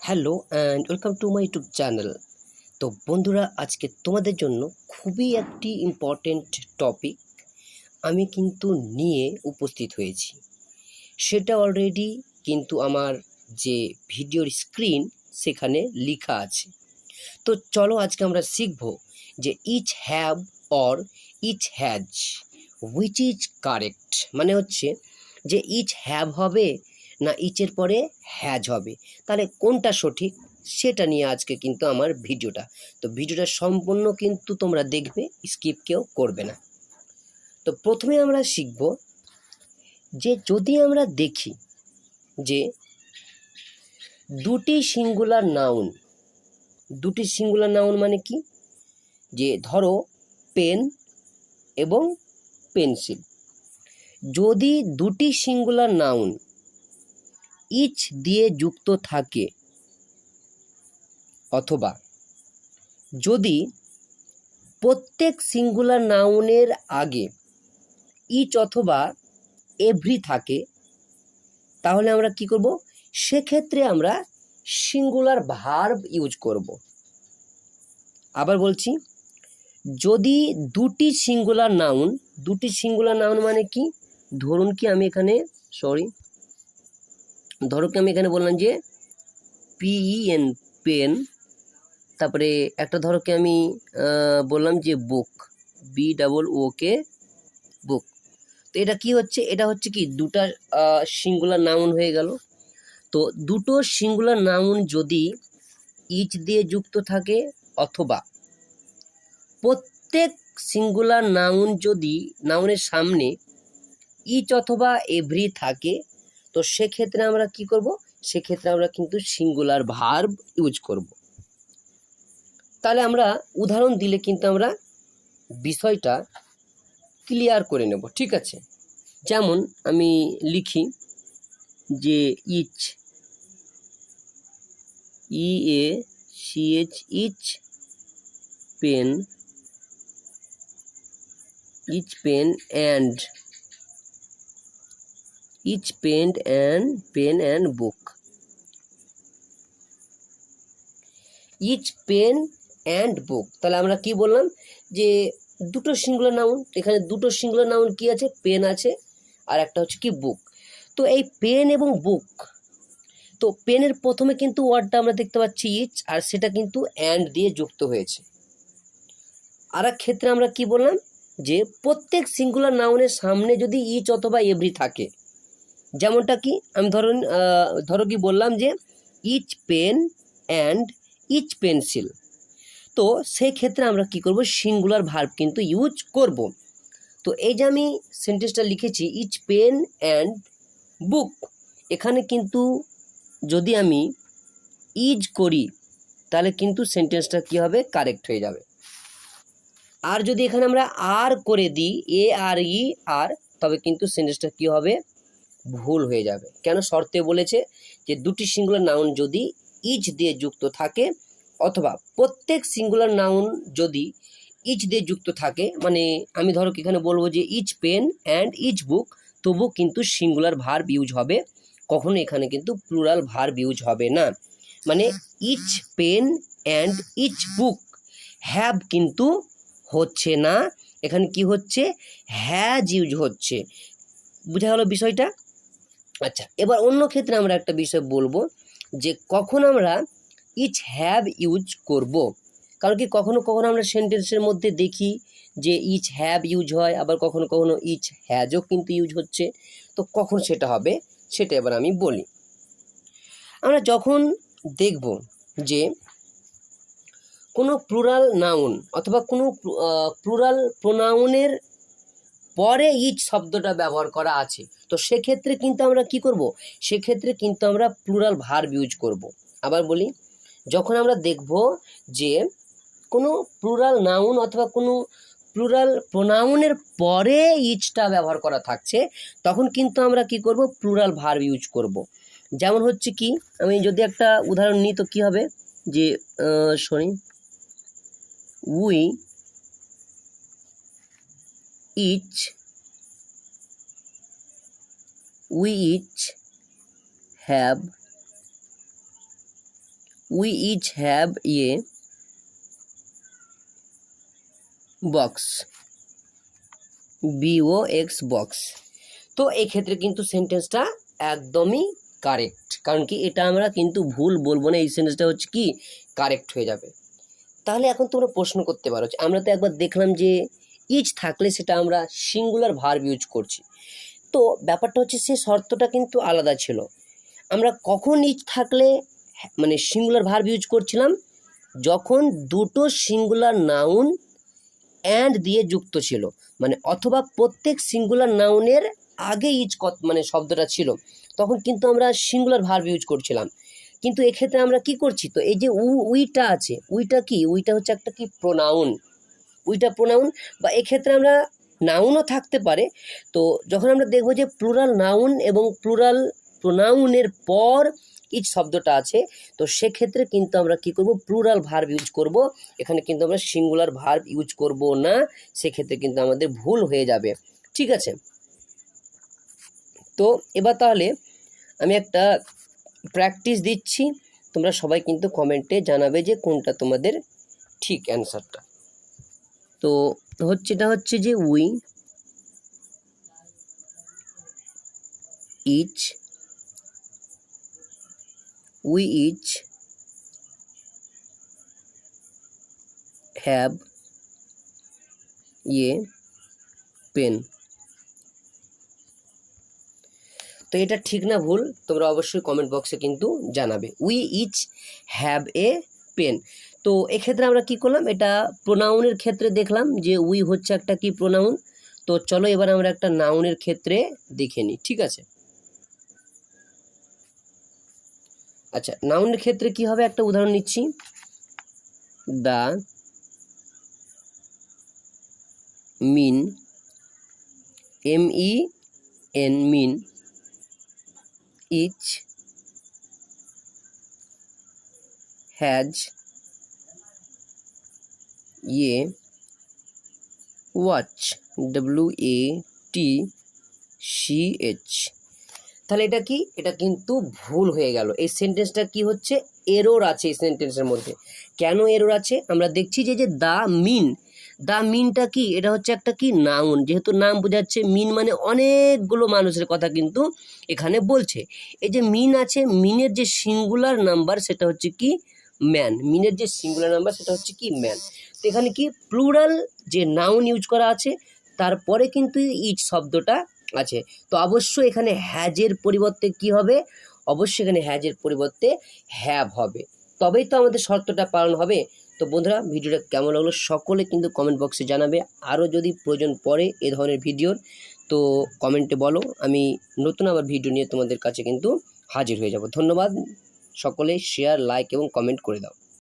Hello and welcome to my YouTube channel. তো বন্ধুরা, আজকে তোমাদের জন্য খুবই একটি ইম্পর্টেন্ট টপিক আমি কিন্তু নিয়ে উপস্থিত হয়েছি। সেটা অলরেডি কিন্তু আমার যে ভিডিওর স্ক্রিন সেখানে লেখা আছে। তো চলো আজকে আমরা শিখব যে each have or each has which is correct, মানে হচ্ছে যে ইচ হ্যাভ হবে না ইচের পরে হ্যাজ হবে, তাহলে কোনটা সঠিক সেটা নিয়ে আজকে কিন্তু আমার ভিডিওটা। তো ভিডিওটা সম্পূর্ণ কিন্তু তোমরা দেখবে, স্কিপ কেউ করবে না। তো প্রথমে আমরা শিখব যে যদি আমরা দেখি যে দুটি সিঙ্গুলার নাউন মানে কি, যে ধরো পেন এবং পেন্সিল, যদি দুটি সিঙ্গুলার নাউন ইচ দিয়ে যুক্ত থাকে অথবা যদি প্রত্যেক সিঙ্গুলার নাউনের আগে ইচ অথবা এভরি থাকে, তাহলে আমরা কি করব, সেক্ষেত্রে আমরা সিঙ্গুলার ভার্ব ইউজ করব। আবার বলছি, যদি দুটি সিঙ্গুলার নাউন মানে কি, ধরুন কি আমি এখানে বললাম যে PEN পেন, তারপরে একটা ধরো কি আমি বললাম যে বুক, BOOK বুক। তো এটা কি হচ্ছে, এটা হচ্ছে কি দুটা সিঙ্গুলার নাউন হয়ে গেল। তো দুটো সিঙ্গুলার নাউন যদি ইচ দিয়ে যুক্ত থাকে অথবা প্রত্যেক সিঙ্গুলার নাউন যদি নাউনের সামনে ইচ অথবা এভরি থাকে, তো সেক্ষেত্রে আমরা কি করব, সেক্ষেত্রে আমরা কিন্তু সিঙ্গুলার ভার্ব ইউজ করব। তাহলে আমরা উদাহরণ দিলে কিন্তু আমরা বিষয়টা ক্লিয়ার করে নেব, ঠিক আছে? যেমন আমি লিখি যে each, EACH, each pen and pen and book. Each pen and book, তাহলে আমরা কি বললাম যে দুটো সিঙ্গুলার নাউন, এখানে দুটো সিঙ্গুলার নাউন কি আছে, পেন আছে আর একটা হচ্ছে কি বুক। তো এই পেন এবং বুক, তো পেনের প্রথমে কিন্তু ওয়ার্ডটা আমরা দেখতে পাচ্ছি ইচ, আর সেটা কিন্তু অ্যান্ড দিয়ে যুক্ত হয়েছে। আর এক ক্ষেত্রে আমরা কি বললাম যে প্রত্যেক সিঙ্গুলার নাউনের সামনে যদি ইচ অথবা এভরি থাকে, যেমনটা কি আমি ধরো কি বললাম যে each pen and each pencil, তো সেই ক্ষেত্রে আমরা কি করব, সিঙ্গুলার ভার্ব কিন্তু ইউজ করব। তো এই যে আমি সেন্টেন্সটা লিখেছি ইচ পেন অ্যান্ড বুক, এখানে কিন্তু যদি আমি ইজ করি তাহলে কিন্তু সেন্টেন্সটা কি হবে, কারেক্ট হয়ে যাবে। আর যদি এখানে আমরা আর করে দিই, ARE, তবে কিন্তু সেন্টেন্সটা কি হবে, ভুল হয়ে যাবে। কেন, শর্তে বলেছে যে দুটি সিঙ্গুলার নাউন যদি ইচ দিয়ে যুক্ত থাকে অথবা প্রত্যেক সিঙ্গুলার নাউন যদি ইচ দিয়ে যুক্ত থাকে, মানে আমি ধরো এখানে বলবো যে ইচ পেন অ্যান্ড ইচ বুক, তবু কিন্তু সিঙ্গুলার ভার্ব ইউজ হবে, কখনো এখানে কিন্তু প্লুরাল ভার্ব ইউজ হবে না। মানে each pen and each book have কিন্তু হচ্ছে না, এখানে কি হচ্ছে, হ্যাজ ইউজ হচ্ছে। বুঝা গেল বিষয়টা? আচ্ছা, এবার অন্য ক্ষেত্রে আমরা একটা বিষয় বলবো যে কখন আমরা ইচ হ্যাভ ইউজ করব। কারণ কি কখনো কখনো আমরা সেন্টেন্সের মধ্যে দেখি যে ইচ হ্যাভ ইউজ হয়, আবার কখনো কখনো ইচ হ্যাজও কিন্তু ইউজ হচ্ছে। তো কখন সেটা হবে সেটা এবার আমি বলি। আমরা যখন দেখব যে কোনো প্লুরাল নাউন অথবা কোনো প্লুরাল প্রোনাউনের পরে ইচ শব্দটা ব্যবহার করা আছে, তো সেক্ষেত্রে কিন্তু আমরা কি করব, সেক্ষেত্রে কিন্তু আমরা প্লুরাল ভার্ব ইউজ করব। আবার বলি, যখন আমরা দেখব যে কোনো প্লুরাল নাউন অথবা কোনো প্লুরাল প্রোনাউনের পরে ইচটা ব্যবহার করা থাকছে, তখন কিন্তু আমরা কি করব, প্লুরাল ভার্ব ইউজ করব। যেমন হচ্ছে কি, আমি যদি একটা উদাহরণ নিই তো কি হবে, যে we each have we each have a box, BOX box. তো এই ক্ষেত্রে কিন্তু সেন্টেন্সটা একদমই কারেক্ট, কারণ কি এটা আমরা কিন্তু ভুল বলবো না, এই সেন্টেন্সটা হচ্ছে কি কারেক্ট হয়ে যাবে। তাহলে এখন তোমরা প্রশ্ন করতে পারো, আমরা তো একবার দেখলাম যে ইচ থাকলে সেটা আমরা সিঙ্গুলার ভার্ব ইউজ করছি, তো ব্যাপারটা হচ্ছে সে শর্তটা কিন্তু আলাদা ছিল। আমরা কখন ইচ থাকলে মানে সিঙ্গুলার ভার্ব ইউজ করছিলাম, যখন দুটো সিঙ্গুলার নাউন অ্যান্ড দিয়ে যুক্ত ছিল, মানে অথবা প্রত্যেক সিঙ্গুলার নাউনের আগে ইচ মানে শব্দটা ছিল, তখন কিন্তু আমরা সিঙ্গুলার ভার্ব ইউজ করছিলাম। কিন্তু এক্ষেত্রে আমরা কি করছি, তো এই যে উইটা আছে, উইটা কি, উইটা হচ্ছে একটা কি প্রোনাউন, উইটা প্রোনাউন, বা এক্ষেত্রে আমরা নাউনও থাকতে পারে। তো যখন আমরা দেখব যে প্লুরাল নাউন এবং প্লুরাল প্রোনাউনের পর ইচ শব্দটা আছে, তো সেক্ষেত্রে কিন্তু আমরা কি করব, প্লুরাল ভার্ব ইউজ করব, এখানে কিন্তু আমরা সিঙ্গুলার ভার্ব ইউজ করব না, সেক্ষেত্রে কিন্তু আমাদের ভুল হয়ে যাবে। ঠিক আছে, তো এবার তাহলে আমি একটা প্র্যাকটিস দিচ্ছি, তোমরা সবাই কিন্তু কমেন্টে জানাবে যে কোনটা তোমাদের ঠিক অ্যান্সারটা। তো এটা হচ্ছে যে we each have a pen. তো এটা ঠিক না ভুল তোমরা অবশ্যই কমেন্ট বক্সে কিন্তু জানাবে। We each have a pen, তো এক্ষেত্রে আমরা কি করলাম, এটা প্রোনাউনের ক্ষেত্রে দেখলাম যে উই হচ্ছে একটা কি প্রোনাউন। তো চলো এবার আমরা একটা নাউনের ক্ষেত্রে দেখে নিই। ঠিক আছে, আচ্ছা নাউনের ক্ষেত্রে কি হবে, একটা উদাহরণ নিচ্ছি, the men, MEN men, each has a watch, WATCH। তাহলে এটা কি, এটা কিন্তু ভুল হয়ে গেল, এই সেন্টেন্সটা কি হচ্ছে, এরর আছে এই সেন্টেন্সের মধ্যে। কেন এরর আছে, আমরা দেখছি যে দা মিন, দা মিনটা কি, এটা হচ্ছে একটা কি নাউন, যেহেতু নাম বোঝাচ্ছে, মিন মানে অনেকগুলো মানুষের কথা কিন্তু এখানে বলছে। এই যে মিন আছে, মিনের যে সিঙ্গুলার নাম্বার সেটা হচ্ছে কি ম্যান, মিনের যে সিঙ্গুলার নাম্বার সেটা হচ্ছে কি ম্যান। তো এখানে কি প্লুরাল যে নাউন ইউজ করা আছে, তারপরে কিন্তু ইচ শব্দটা আছে। তো অবশ্যই এখানে হ্যাজের পরিবর্তে কি হবে, অবশ্যই এখানে হ্যাজের পরিবর্তে হ্যাভ হবে, তবেই তো আমাদের শর্তটা পালন হবে। তো বন্ধুরা ভিডিওটা কেমন লাগলো সকলে কিন্তু কমেন্ট বক্সে জানাবে, আরও যদি প্রয়োজন পড়ে এ ধরনের ভিডিওর তো কমেন্টে বলো, আমি নতুন আবার ভিডিও নিয়ে তোমাদের কাছে কিন্তু হাজির হয়ে যাব। ধন্যবাদ, সকলে শেয়ার, লাইক এবং কমেন্ট করে দাও।